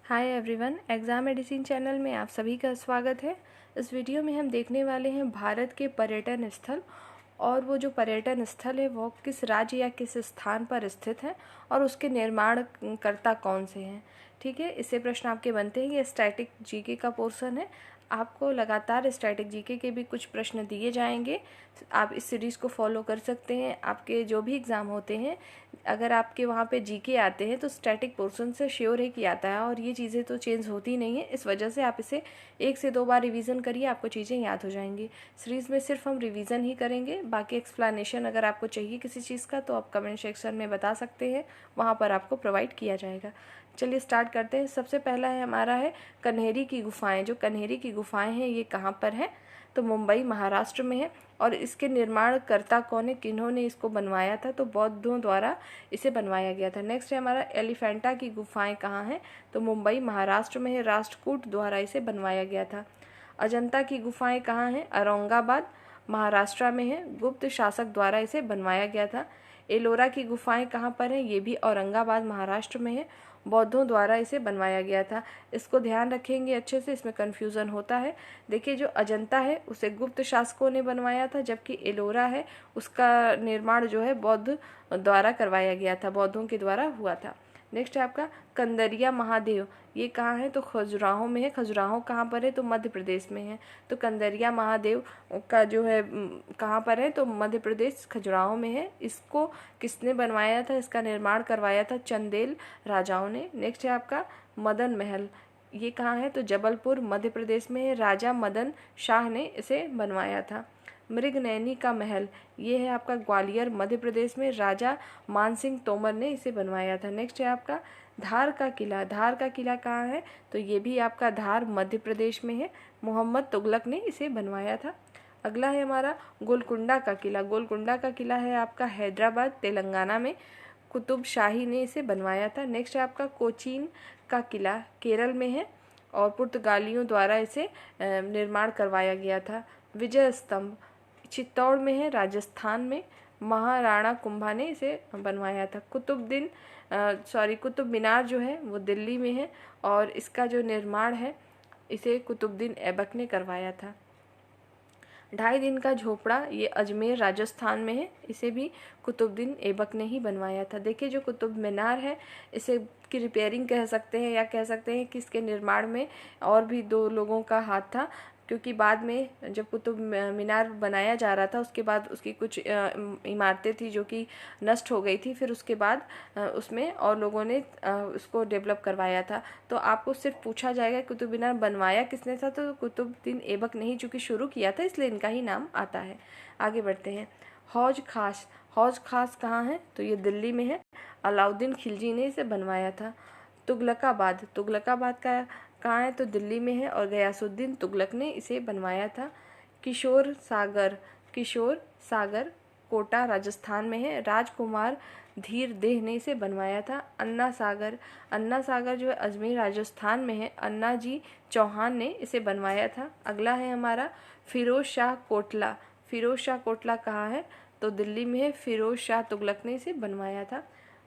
Hi everyone, exam medicine channel में आप सभी का स्वागत है। इस वीडियो में हम देखने वाले हैं भारत के पर्यटन स्थल और वो जो पर्यटन स्थल है वो किस राज्य या किस स्थान पर स्थित है और उसके निर्माणकर्ता कौन से हैं। ठीक है, इससे प्रश्न आपके बनते हैं। ये स्टैटिक जीके का पोर्शन है। आपको लगातार स्टैटिक जीके के भी कुछ प्रश्न दिए जाएंगे। आप इस सीरीज़ को फॉलो कर सकते हैं। आपके जो भी एग्ज़ाम होते हैं, अगर आपके वहाँ पे जीके आते हैं तो स्टैटिक पोर्शन से श्योर है कि आता है, और ये चीज़ें तो चेंज होती नहीं है। इस वजह से आप इसे 1 से 2 बार रिवीजन करिए, आपको चीज़ें याद हो जाएंगी। सीरीज़ में सिर्फ हम रिवीजन ही करेंगे। बाकी एक्सप्लेनेशन अगर आपको चाहिए किसी चीज़ का तो आप कमेंट सेक्शन में बता सकते हैं, वहाँ पर आपको प्रोवाइड किया जाएगा। चलिए स्टार्ट करते हैं। सबसे पहला है हमारा है कन्हेरी की गुफाएं। जो कन्हेरी की गुफाएं हैं ये कहाँ पर हैं? तो मुंबई महाराष्ट्र में है। और इसके निर्माणकर्ता कौन है, किन्होंने इसको बनवाया था? तो बौद्धों द्वारा इसे बनवाया गया था। नेक्स्ट है हमारा एलिफेंटा की गुफाएं कहाँ हैं? तो मुंबई महाराष्ट्र में है। राष्ट्रकूट द्वारा इसे बनवाया गया था। अजंता की गुफाएं कहाँ हैं? औरंगाबाद महाराष्ट्र में है। गुप्त शासक द्वारा इसे बनवाया गया था। एलोरा की गुफाएं कहाँ पर हैं? ये भी औरंगाबाद महाराष्ट्र में है। बौद्धों द्वारा इसे बनवाया गया था। इसको ध्यान रखेंगे अच्छे से, इसमें कन्फ्यूज़न होता है। देखिए, जो अजंता है उसे गुप्त शासकों ने बनवाया था, जबकि एलोरा है उसका निर्माण जो है बौद्ध द्वारा करवाया गया था, बौद्धों के द्वारा हुआ था। नेक्स्ट है आपका कंदरिया महादेव। ये कहाँ है? तो खजुराहो में है। खजुराहो कहाँ पर है? तो मध्य प्रदेश में है। तो कंदरिया महादेव का जो है कहाँ पर है? तो मध्य प्रदेश खजुराहो में है। इसको किसने बनवाया था? इसका निर्माण करवाया था चंदेल राजाओं ने। नेक्स्ट है आपका मदन महल। ये कहाँ है? तो जबलपुर मध्य प्रदेश में है। राजा मदन शाह ने इसे बनवाया था। मृगनयनी का महल, ये है आपका ग्वालियर मध्य प्रदेश में। राजा मानसिंह तोमर ने इसे बनवाया था। नेक्स्ट है आपका धार का किला। धार का किला कहाँ है? तो ये भी आपका धार मध्य प्रदेश में है। मोहम्मद तुगलक ने इसे बनवाया था। अगला है हमारा गोलकुंडा का किला। गोलकुंडा का किला है आपका हैदराबाद तेलंगाना में। कुतुब शाही ने इसे बनवाया था। नेक्स्ट है आपका कोचीन का किला, केरल में है और पुर्तगालियों द्वारा इसे निर्माण करवाया गया था। विजय स्तंभ चित्तौड़ में है, राजस्थान में। महाराणा कुंभा ने इसे बनवाया था। कुतुब मीनार जो है वो दिल्ली में है और इसका जो निर्माण है इसे कुतुबुद्दीन ऐबक ने करवाया था। 2.5 दिन का झोपड़ा, ये अजमेर राजस्थान में है। इसे भी कुतुबुद्दीन ऐबक ने ही बनवाया था। देखिए, जो कुतुब मीनार है इसे की रिपेयरिंग कह सकते हैं, या कह सकते हैं कि इसके निर्माण में और भी 2 लोगों का हाथ था, क्योंकि बाद में जब कुतुब मीनार बनाया जा रहा था उसके बाद उसकी कुछ इमारतें थी जो कि नष्ट हो गई थी। फिर उसके बाद उसमें और लोगों ने उसको डेवलप करवाया था। तो आपको सिर्फ पूछा जाएगा कुतुब मीनार बनवाया किसने था, तो कुतुबुद्दीन ऐबक ने ही चूँकि शुरू किया था, इसलिए इनका ही नाम आता है। आगे बढ़ते हैं। हौज खास। हौज खास कहाँ है? तो ये दिल्ली में है। अलाउद्दीन खिलजी ने इसे बनवाया था। तुगलकाबाद। तुगलकाबाद का कहाँ है? तो दिल्ली में है और गयासुद्दीन तुगलक ने इसे बनवाया था। किशोर सागर। किशोर सागर कोटा राजस्थान में है। राजकुमार धीर देह ने इसे बनवाया था। अन्ना सागर। अन्ना सागर जो है अजमेर राजस्थान में है। अन्ना जी चौहान ने इसे बनवाया था। अगला है हमारा फिरोज शाह कोटला। फिरोज शाह कोटला कहाँ है? तो दिल्ली में है। फिरोज शाह तुगलक ने इसे बनवाया था।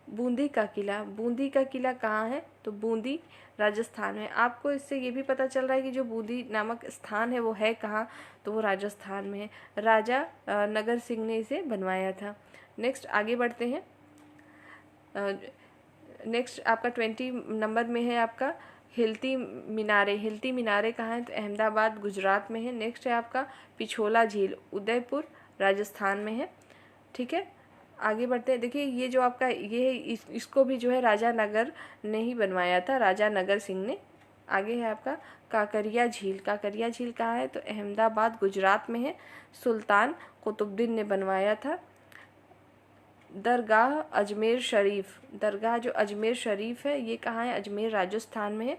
बूंदी का किला। बूंदी का किला कहाँ है? तो बूंदी राजस्थान में। आपको इससे ये भी पता चल रहा है कि जो बूंदी नामक स्थान है वो है कहाँ? तो वो राजस्थान में है। राजा नगर सिंह ने इसे बनवाया था। नेक्स्ट आगे बढ़ते हैं। नेक्स्ट आपका 20 नंबर में है आपका हिलती मीनारे। हिलती मीनारे कहाँ है? तो अहमदाबाद गुजरात में है। नेक्स्ट है आपका पिछोला झील, उदयपुर राजस्थान में है। ठीक है, आगे बढ़ते हैं। देखिए, ये जो आपका ये है इसको भी जो है राजा नगर ने ही बनवाया था, राजा नगर सिंह ने। आगे है आपका काकरिया झील। काकरिया झील कहाँ है? तो अहमदाबाद गुजरात में है। सुल्तान कुतुबुद्दीन ने बनवाया था। दरगाह अजमेर शरीफ। दरगाह जो अजमेर शरीफ है ये कहाँ है? अजमेर राजस्थान में है।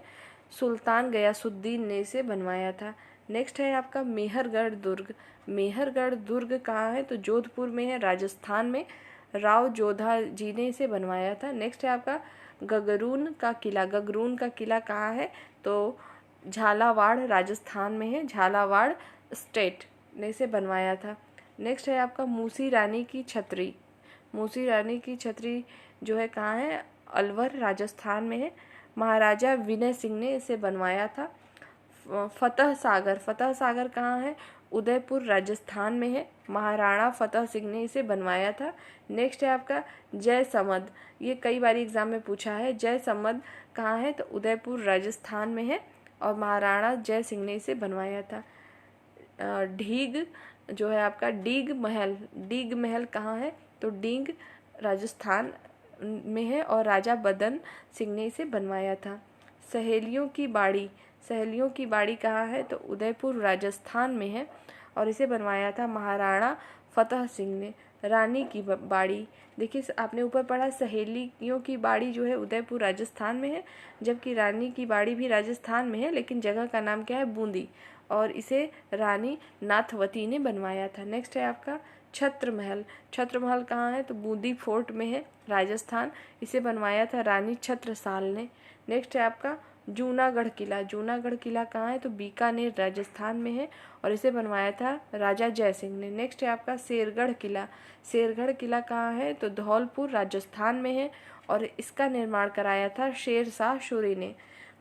सुल्तान गयासुद्दीन ने इसे बनवाया था। नेक्स्ट है आपका मेहरगढ़ दुर्ग। मेहरगढ़ दुर्ग कहाँ है? तो जोधपुर में है, राजस्थान में। राव जोधा जी ने इसे बनवाया था। नेक्स्ट है आपका गगरून का किला। गगरून का किला कहाँ है? तो झालावाड़ राजस्थान में है। झालावाड़ स्टेट ने इसे बनवाया था। नेक्स्ट है आपका मूसी रानी की छतरी। मूसी रानी की छतरी जो है कहाँ है? अलवर राजस्थान में है। महाराजा विनय सिंह ने इसे बनवाया था। फतह सागर कहाँ है? उदयपुर राजस्थान में है। महाराणा फतेह सिंह ने इसे बनवाया था। नेक्स्ट है आपका जयसमंद, ये कई बार एग्जाम में पूछा है। जयसमंद कहाँ है? तो उदयपुर राजस्थान में है और महाराणा जय सिंह ने इसे बनवाया था। ढीग जो है आपका डीग महल कहाँ है? तो डीग राजस्थान में है और राजा बदन सिंह ने इसे बनवाया था। सहेलियों की बाड़ी कहाँ है? तो उदयपुर राजस्थान में है और इसे बनवाया था महाराणा फतेह सिंह ने। रानी की बाड़ी, देखिए आपने ऊपर पढ़ा सहेलियों की बाड़ी जो है उदयपुर राजस्थान में है, जबकि रानी की बाड़ी भी राजस्थान में है, लेकिन जगह का नाम क्या है? बूंदी, और इसे रानी नाथवती ने बनवाया था। नेक्स्ट है आपका छत्र महल कहाँ है? तो बूंदी फोर्ट में है राजस्थान, इसे बनवाया था रानी छत्रसाल ने। नेक्स्ट है आपका जूनागढ़ किला कहाँ है? तो बीकानेर राजस्थान में है और इसे बनवाया था राजा जय सिंह ने। नेक्स्ट है आपका शेरगढ़ किला कहाँ है? तो धौलपुर राजस्थान में है और इसका निर्माण कराया था शेरशाह सूरी ने।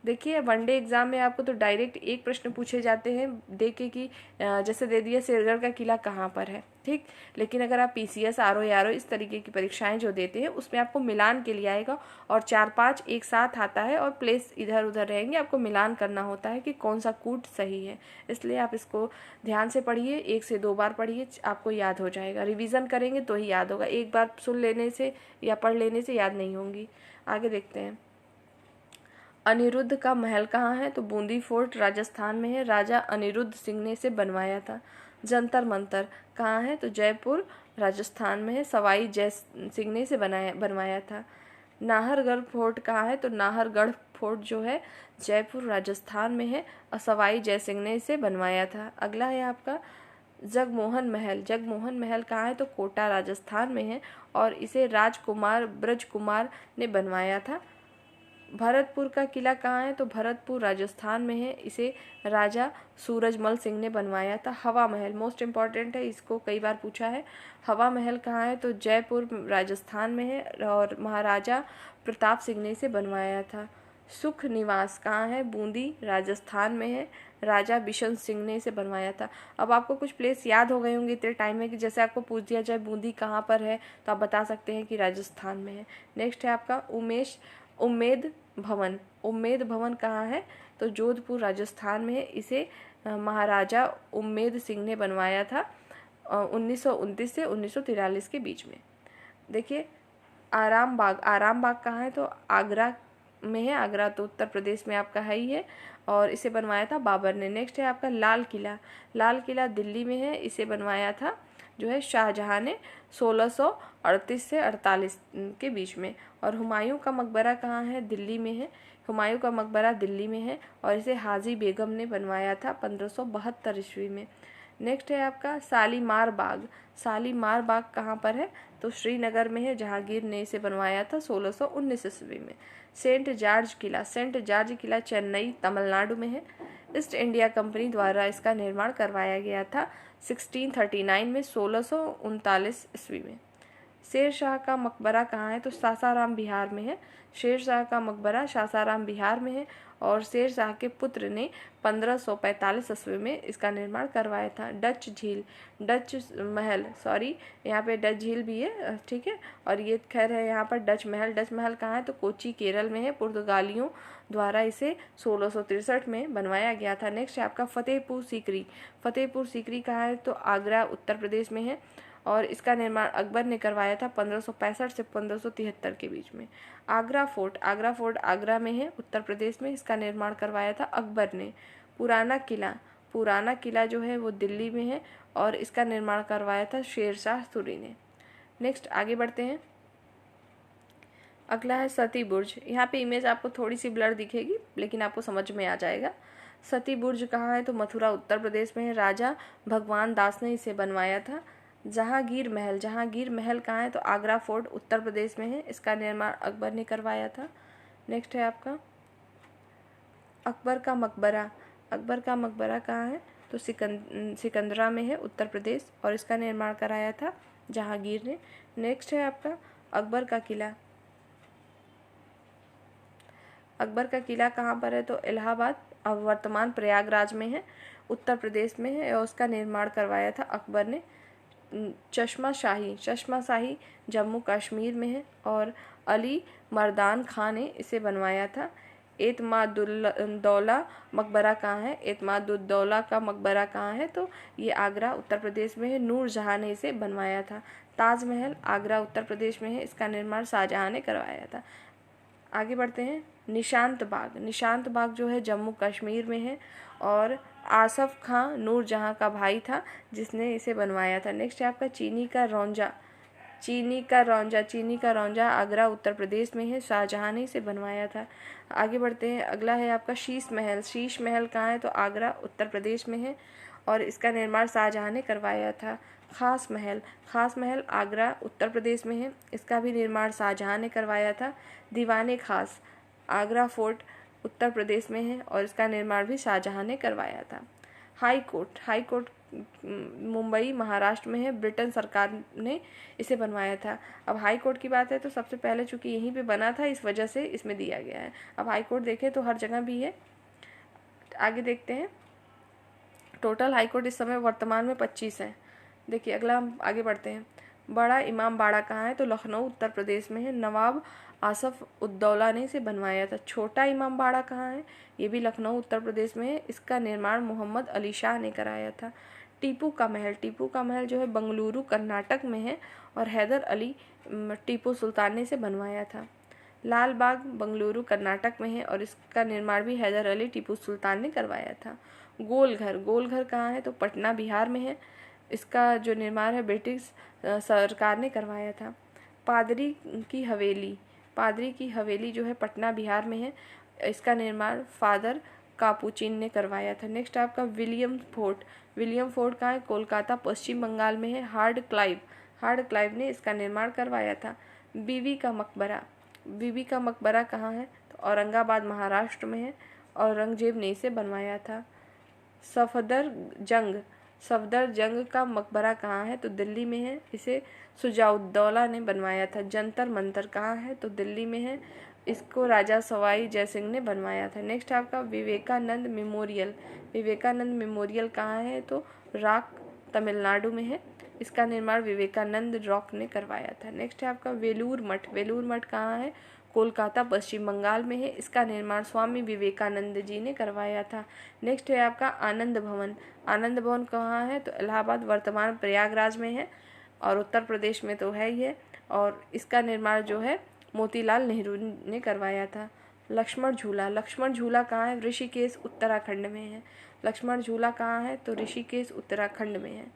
देखिए वनडे एग्जाम में आपको तो डायरेक्ट एक प्रश्न पूछे जाते हैं देखे कि जैसे दे दिया शेरगढ़ का किला कहाँ पर है, ठीक। लेकिन अगर आप पीसीएस आरओ यारो इस तरीके की परीक्षाएं जो देते हैं उसमें आपको मिलान के लिए आएगा और 4-5 एक साथ आता है और प्लेस इधर उधर रहेंगे, आपको मिलान करना होता है कि कौन सा कूट सही है। इसलिए आप इसको ध्यान से पढ़िए, 1 से 2 बार पढ़िए, आपको याद हो जाएगा। रिविजन करेंगे तो ही याद होगा, एक बार सुन लेने से या पढ़ लेने से याद नहीं होंगी। आगे देखते हैं। अनिरुद्ध का महल कहाँ है? तो बूंदी फोर्ट राजस्थान में है, राजा अनिरुद्ध सिंह ने इसे बनवाया था। जंतर मंतर कहाँ है? तो जयपुर राजस्थान में है, सवाई जय सिंह ने इसे बनवाया था। नाहरगढ़ फोर्ट कहाँ है? तो नाहरगढ़ फोर्ट जो है जयपुर राजस्थान में है और सवाई जय सिंह ने इसे बनवाया था। अगला है आपका जगमोहन महल कहाँ है? तो कोटा राजस्थान में है और इसे राजकुमार ब्रजकुमार ने बनवाया था। भरतपुर का किला कहाँ है? तो भरतपुर राजस्थान में है, इसे राजा सूरजमल सिंह ने बनवाया था। हवा महल मोस्ट इम्पॉर्टेंट है, इसको कई बार पूछा है। हवा महल कहाँ है? तो जयपुर राजस्थान में है और महाराजा प्रताप सिंह ने इसे बनवाया था। सुख निवास कहाँ है? बूंदी राजस्थान में है, राजा बिशन सिंह ने इसे बनवाया था। अब आपको कुछ प्लेस याद हो गए होंगे इतने टाइम में कि जैसे आपको पूछ दिया जाए बूंदी कहाँ पर है तो आप बता सकते हैं कि राजस्थान में है। नेक्स्ट है आपका उम्मेद भवन कहाँ है? तो जोधपुर राजस्थान में है, इसे महाराजा उम्मेद सिंह ने बनवाया था 1929 से 1943 के बीच में। देखिए आराम बाग कहाँ है? तो आगरा में है, आगरा तो उत्तर प्रदेश में आपका है ही है और इसे बनवाया था बाबर ने। नेक्स्ट है आपका लाल किला दिल्ली में है, इसे बनवाया था जो है शाहजहां ने 1638 से 48 के बीच में। और हुमायूं का मकबरा कहाँ है? दिल्ली में है, हुमायूं का मकबरा दिल्ली में है और इसे हाजी बेगम ने बनवाया था 1572 ईस्वी में। नेक्स्ट है आपका शालीमार बाग कहाँ पर है? तो श्रीनगर में है, जहांगीर ने इसे बनवाया था 1619 ईस्वी में। सेंट जॉर्ज किला चेन्नई तमिलनाडु में है, ईस्ट इंडिया कंपनी द्वारा इसका निर्माण करवाया गया था 1639 में 1639 ईस्वी में। शेरशाह का मकबरा कहाँ है? तो सासाराम बिहार में है, शेरशाह का मकबरा सासाराम बिहार में है और शेरशाह के पुत्र ने 1545 ईस्वी में इसका निर्माण करवाया था। डच झील भी है, ठीक है। और ये खैर है यहाँ पर डच महल कहाँ है? तो कोची केरल में है, पुर्तगालियों द्वारा इसे 1663 में बनवाया गया था। नेक्स्ट है आपका फतेहपुर सीकरी कहाँ है? तो आगरा उत्तर प्रदेश में है और इसका निर्माण अकबर ने करवाया था 1565 से 1573 के बीच में। आगरा फोर्ट आगरा में है, उत्तर प्रदेश में, इसका निर्माण करवाया था अकबर ने। पुराना किला जो है वो दिल्ली में है और इसका निर्माण करवाया था शेरशाह सूरी ने। नेक्स्ट आगे बढ़ते हैं। अगला है सती बुर्ज। यहाँ पे इमेज आपको थोड़ी सी ब्लर दिखेगी लेकिन आपको समझ में आ जाएगा। सती बुर्ज कहाँ है? तो मथुरा उत्तर प्रदेश में है, राजा भगवान दास ने इसे बनवाया था। जहांगीर महल कहाँ है? तो आगरा फोर्ट उत्तर प्रदेश में है, इसका निर्माण अकबर ने करवाया था। नेक्स्ट है आपका अकबर का मकबरा कहाँ है? तो सिकंदरा में है, उत्तर प्रदेश, और इसका निर्माण कराया था जहांगीर ने। नेक्स्ट है आपका अकबर का किला अकबर का किला कहाँ पर है? तो इलाहाबाद, अब वर्तमान प्रयागराज में है, उत्तर प्रदेश में है, और उसका निर्माण करवाया था अकबर ने। चश्मा शाही जम्मू कश्मीर में है, और अली मर्दान खां ने इसे बनवाया था। एतमादुद्दौला मकबरा कहाँ है? एतमादुद्दौला का मकबरा कहाँ है? तो ये आगरा, उत्तर प्रदेश में है। नूरजहां ने इसे बनवाया था। ताजमहल आगरा, उत्तर प्रदेश में है, इसका निर्माण शाहजहां ने करवाया था। आगे बढ़ते हैं। निशांत बाग जो है जम्मू कश्मीर में है, और आसफ खां नूरजहां का भाई था जिसने इसे बनवाया था। नेक्स्ट है आपका चीनी का रौंजा आगरा, उत्तर प्रदेश में है, शाहजहां ने इसे बनवाया था। आगे बढ़ते हैं। अगला है आपका शीश महल कहाँ है? तो आगरा, उत्तर प्रदेश में है, और इसका निर्माण शाहजहां ने करवाया था। खास महल आगरा, उत्तर प्रदेश में है, इसका भी निर्माण शाहजहां ने करवाया था। दीवाने खास आगरा फोर्ट, उत्तर प्रदेश में है, और इसका निर्माण भी शाहजहां ने करवाया था। हाई कोर्ट मुंबई, महाराष्ट्र में है, ब्रिटेन सरकार ने इसे बनवाया था। अब हाई कोर्ट की बात है तो सबसे पहले चूंकि यहीं पे बना था, इस वजह से इसमें दिया गया है। अब हाई कोर्ट देखें तो हर जगह भी है। आगे देखते हैं। टोटल हाई कोर्ट इस समय वर्तमान में 25 है। देखिए अगला हम आगे बढ़ते हैं। बड़ा इमाम बाड़ा कहाँ है? तो लखनऊ, उत्तर प्रदेश में है, नवाब आसफ उद्दौला ने इसे बनवाया था। छोटा इमाम बाड़ा कहाँ है? ये भी लखनऊ, उत्तर प्रदेश में है, इसका निर्माण मोहम्मद अली शाह ने कराया था। टीपू का महल जो है बंगलुरु, कर्नाटक में है, और हैदर अली टीपू सुल्तान ने इसे बनवाया था। लाल बाग बंगलुरु, कर्नाटक में है, और इसका निर्माण भी हैदर अली टीपू सुल्तान ने करवाया था। गोलघर कहाँ है? तो पटना, बिहार में है, इसका जो निर्माण है ब्रिटिश सरकार ने करवाया था। पादरी की हवेली जो है पटना, बिहार में है, इसका निर्माण फादर कापुचिन ने करवाया था। नेक्स्ट आपका विलियम फोर्ट कहाँ है? कोलकाता, पश्चिम बंगाल में है, हार्ड क्लाइव ने इसका निर्माण करवाया था। बीवी का मकबरा कहाँ है? तो औरंगाबाद, महाराष्ट्र में है, औरंगजेब ने इसे बनवाया था। सफदरजंग का मकबरा कहाँ है? तो दिल्ली में है, इसे शुजाउद्दौला ने बनवाया था। जंतर मंतर कहाँ है? तो दिल्ली में है, इसको राजा सवाई जयसिंह ने बनवाया था। नेक्स्ट आपका विवेकानंद मेमोरियल कहाँ है? तो रॉक, तमिलनाडु में है, इसका निर्माण विवेकानंद रॉक ने करवाया था। नेक्स्ट है आपका वेलूर मठ कहाँ है? कोलकाता, पश्चिम बंगाल में है, इसका निर्माण स्वामी विवेकानंद जी ने करवाया था। नेक्स्ट है आपका आनंद भवन कहाँ है? तो इलाहाबाद, वर्तमान प्रयागराज में है, और उत्तर प्रदेश में तो है ही है, और इसका निर्माण जो है मोतीलाल नेहरू ने करवाया था। लक्ष्मण झूला कहाँ है? ऋषिकेश, उत्तराखंड में है। लक्ष्मण झूला कहाँ है? तो ऋषिकेश, उत्तराखंड में है।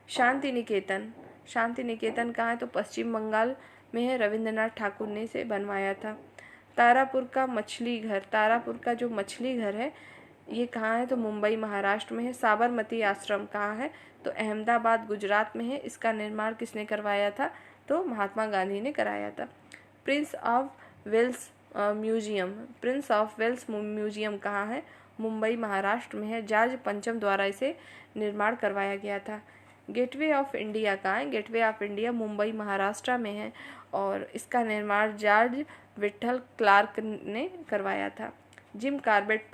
शांति निकेतन कहाँ है? तो पश्चिम बंगाल में है, रविंद्रनाथ ठाकुर ने इसे बनवाया था। तारापुर का जो मछली घर है, ये कहाँ है? तो मुंबई, महाराष्ट्र में है। साबरमती आश्रम कहाँ है? तो अहमदाबाद, गुजरात में है, इसका निर्माण किसने करवाया था? तो महात्मा गांधी ने कराया था। प्रिंस ऑफ वेल्स म्यूजियम कहाँ है? मुंबई, महाराष्ट्र में है, जॉर्ज पंचम द्वारा इसे निर्माण करवाया गया था। गेटवे ऑफ इंडिया कहाँ है? Gateway of India Mumbai, Maharashtra में है, और इसका निर्माण जॉर्ज विठल क्लार्क ने करवाया था। Jim Corbett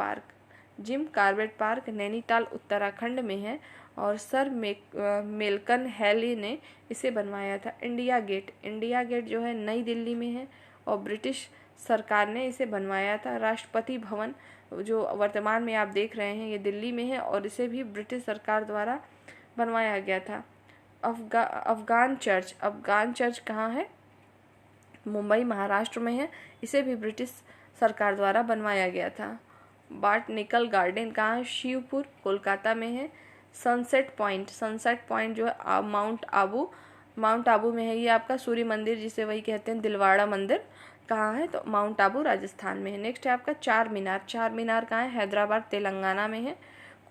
park Nainital, Uttarakhand में है, और सर मेलकन हैली ने इसे बनवाया था। इंडिया गेट जो है नई दिल्ली में है, और ब्रिटिश सरकार ने इसे बनवाया था। राष्ट्रपति भवन जो वर्तमान में आप देख रहे हैं, ये दिल्ली में है, और इसे भी ब्रिटिश सरकार द्वारा बनवाया गया था। अफगान चर्च कहाँ है? मुंबई, महाराष्ट्र में है, इसे भी ब्रिटिश सरकार द्वारा बनवाया गया था। बॉटनिकल गार्डन कहाँ है? शिवपुर, कोलकाता में है। सनसेट पॉइंट जो है माउंट आबू में है, ये आपका सूर्य मंदिर जिसे वही कहते हैं दिलवाड़ा मंदिर, कहाँ है? तो माउंट आबू, राजस्थान में है। नेक्स्ट है आपका चार मीनार कहाँ है? हैदराबाद, तेलंगाना में है।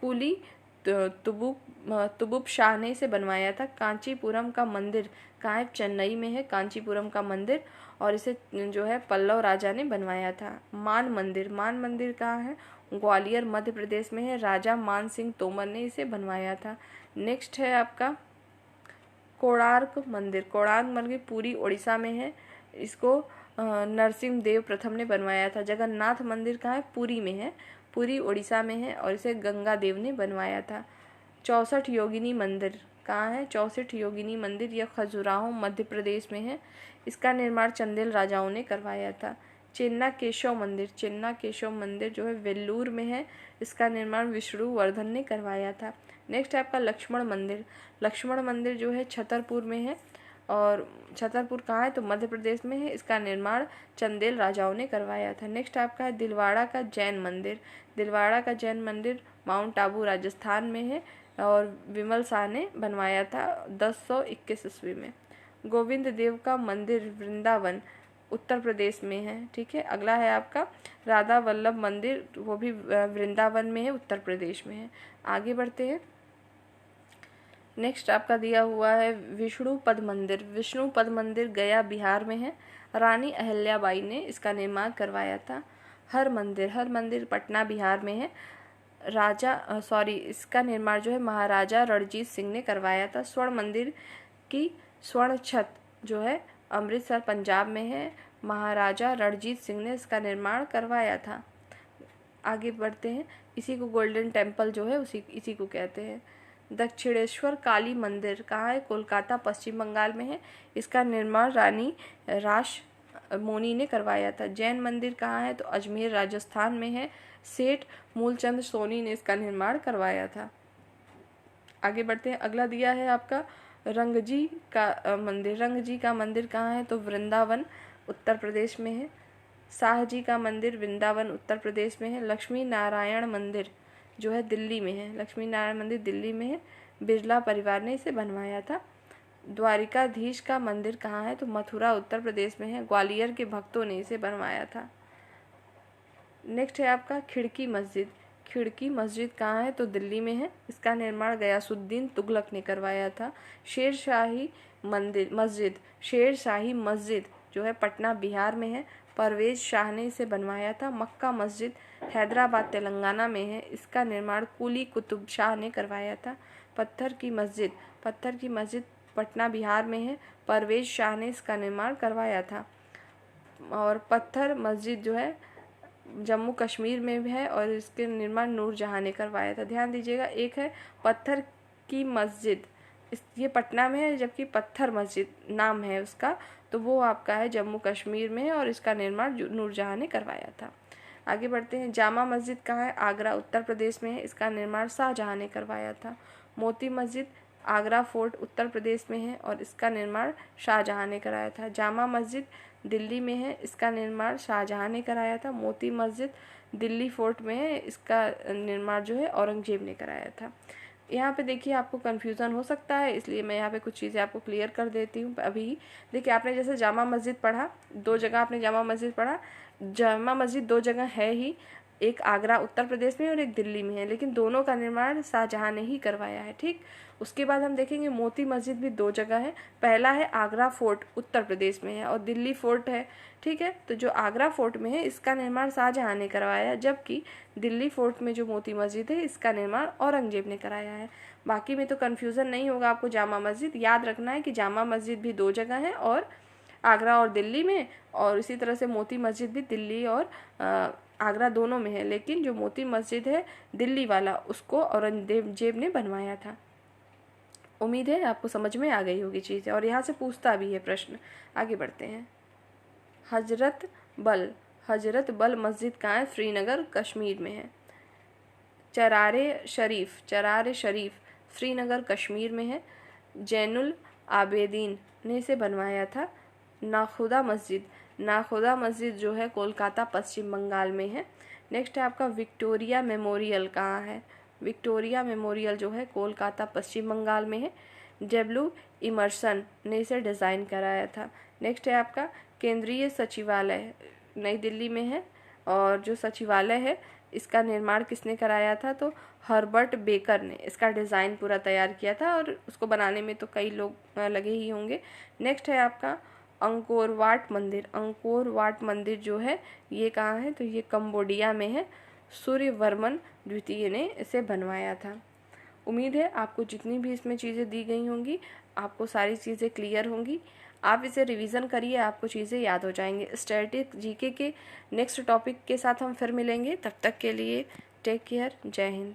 कुली तुबुक शाह ने इसे बनवाया था। कांचीपुरम का मंदिर कहाँ है? चेन्नई में है कांचीपुरम का मंदिर, और इसे जो है पल्लव राजा ने बनवाया था। मान मंदिर कहाँ है? ग्वालियर, मध्य प्रदेश में है, राजा मान सिंह तोमर ने इसे बनवाया था। नेक्स्ट है आपका कोणार्क मंदिर पूरी उड़ीसा में है, इसको नरसिंह देव प्रथम ने बनवाया था। जगन्नाथ मंदिर कहाँ है? पुरी में है, पुरी उड़ीसा में है और इसे गंगा देव ने बनवाया था। 64 योगिनी मंदिर कहाँ है? 64 योगिनी मंदिर यह खजुराहो मध्य प्रदेश में है। इसका निर्माण चंदेल राजाओं ने करवाया था। चेन्ना केशव मंदिर जो है वेल्लूर में है। इसका निर्माण विष्णुवर्धन ने करवाया था। नेक्स्ट है आपका लक्ष्मण मंदिर जो है छतरपुर में है और छतरपुर कहाँ है? तो मध्य प्रदेश में है। इसका निर्माण चंदेल राजाओं ने करवाया था। नेक्स्ट आपका है दिलवाड़ा का जैन मंदिर माउंट आबू राजस्थान में है और विमल शाह ने बनवाया था 1021 ईस्वी में। गोविंद देव का मंदिर वृंदावन उत्तर प्रदेश में है। ठीक है, अगला है आपका राधा वल्लभ मंदिर, वो भी वृंदावन में है, उत्तर प्रदेश में है। आगे बढ़ते हैं। नेक्स्ट आपका दिया हुआ है विष्णुपद मंदिर गया बिहार में है। रानी अहिल्याबाई ने इसका निर्माण करवाया था। हर मंदिर पटना बिहार में है। इसका निर्माण जो है महाराजा रणजीत सिंह ने करवाया था। स्वर्ण मंदिर की स्वर्ण छत जो है अमृतसर पंजाब में है। महाराजा रणजीत सिंह ने इसका निर्माण करवाया था। आगे बढ़ते हैं। इसी को गोल्डन टेम्पल जो है इसी को कहते हैं। दक्षिणेश्वर काली मंदिर कहाँ है? कोलकाता पश्चिम बंगाल में है। इसका निर्माण रानी रास मोनी ने करवाया था। जैन मंदिर कहाँ है? तो अजमेर राजस्थान में है। सेठ मूलचंद सोनी ने इसका निर्माण करवाया था। आगे बढ़ते हैं। अगला दिया है आपका रंगजी का मंदिर कहाँ है? तो वृंदावन उत्तर प्रदेश में है। शाहजी का मंदिर वृंदावन उत्तर प्रदेश में है। लक्ष्मी नारायण मंदिर जो है दिल्ली में है। बिरला परिवार ने इसे बनवाया था। द्वारिकाधीश का मंदिर कहाँ है? तो मथुरा उत्तर प्रदेश में है। ग्वालियर के भक्तों ने इसे बनवाया था। नेक्स्ट है आपका खिड़की मस्जिद कहाँ है? तो दिल्ली में है। इसका निर्माण गयासुद्दीन तुगलक ने करवाया था। शेरशाही मस्जिद जो है पटना बिहार में है। परवेज शाह ने इसे बनवाया था। मक्का मस्जिद हैदराबाद तेलंगाना में है। इसका निर्माण कुली कुतुब शाह ने करवाया था। पत्थर की मस्जिद पटना बिहार में है। परवेज शाह ने इसका निर्माण करवाया था। और पत्थर मस्जिद जो है जम्मू कश्मीर में भी है और इसके निर्माण नूरजहां ने करवाया था। ध्यान दीजिएगा, एक है पत्थर की मस्जिद, ये पटना में है, जबकि पत्थर मस्जिद नाम है उसका, तो वो आपका है जम्मू कश्मीर में है और इसका निर्माण नूरजहां ने करवाया था। आगे बढ़ते हैं। जामा मस्जिद कहाँ है? आगरा उत्तर प्रदेश में है। इसका निर्माण शाहजहां ने करवाया था। मोती मस्जिद आगरा फोर्ट उत्तर प्रदेश में है और इसका निर्माण शाहजहां ने कराया था। जामा मस्जिद दिल्ली में है। इसका निर्माण शाहजहां ने कराया था। मोती मस्जिद दिल्ली फोर्ट में है। इसका निर्माण जो है औरंगजेब ने कराया था। यहाँ पे देखिए आपको कन्फ्यूज़न हो सकता है, इसलिए मैं यहाँ पे कुछ चीज़ें आपको क्लियर कर देती हूँ अभी। देखिए आपने जैसे जामा मस्जिद पढ़ा, दो जगह आपने जामा मस्जिद पढ़ा। जामा मस्जिद दो जगह है ही, एक आगरा उत्तर प्रदेश में और एक दिल्ली में है, लेकिन दोनों का निर्माण शाहजहां ने ही करवाया है। ठीक, उसके बाद हम देखेंगे मोती मस्जिद भी दो जगह है। पहला है आगरा फोर्ट उत्तर प्रदेश में है और दिल्ली फोर्ट है। ठीक है, तो जो आगरा फोर्ट में है इसका निर्माण शाहजहां ने करवाया है, जबकि दिल्ली फोर्ट में जो मोती मस्जिद है इसका निर्माण औरंगजेब ने कराया है। बाकी में तो कन्फ्यूज़न नहीं होगा आपको। जामा मस्जिद याद रखना है कि जामा मस्जिद भी दो जगह है और आगरा और दिल्ली में, और इसी तरह से मोती मस्जिद भी दिल्ली और आगरा दोनों में है, लेकिन जो मोती मस्जिद है दिल्ली वाला उसको औरंगजेब ने बनवाया था। उम्मीद है आपको समझ में आ गई होगी चीज़ें, और यहाँ से पूछता भी है प्रश्न। आगे बढ़ते हैं। हजरत बल मस्जिद कहाँ है? श्रीनगर कश्मीर में है। चरारे शरीफ श्रीनगर कश्मीर में है। जैनुल आबेदीन ने इसे बनवाया था। नाखुदा मस्जिद जो है कोलकाता पश्चिम बंगाल में है। नेक्स्ट है आपका विक्टोरिया मेमोरियल कहाँ है? विक्टोरिया मेमोरियल जो है कोलकाता पश्चिम बंगाल में है। डब्ल्यू इमर्सन ने इसे डिज़ाइन कराया था। नेक्स्ट है आपका केंद्रीय सचिवालय नई दिल्ली में है, और जो सचिवालय है इसका निर्माण किसने कराया था? तो हर्बर्ट बेकर ने इसका डिज़ाइन पूरा तैयार किया था, और उसको बनाने में तो कई लोग लगे ही होंगे। नेक्स्ट है आपका अंकोर वाट मंदिर जो है ये कहाँ है? तो ये कंबोडिया में है। सूर्यवर्मन द्वितीय ने इसे बनवाया था। उम्मीद है आपको जितनी भी इसमें चीज़ें दी गई होंगी आपको सारी चीज़ें क्लियर होंगी। आप इसे रिवीजन करिए, आपको चीज़ें याद हो जाएंगी। स्टैटिक जीके के नेक्स्ट टॉपिक के साथ हम फिर मिलेंगे, तब तक के लिए टेक केयर, जय हिंद।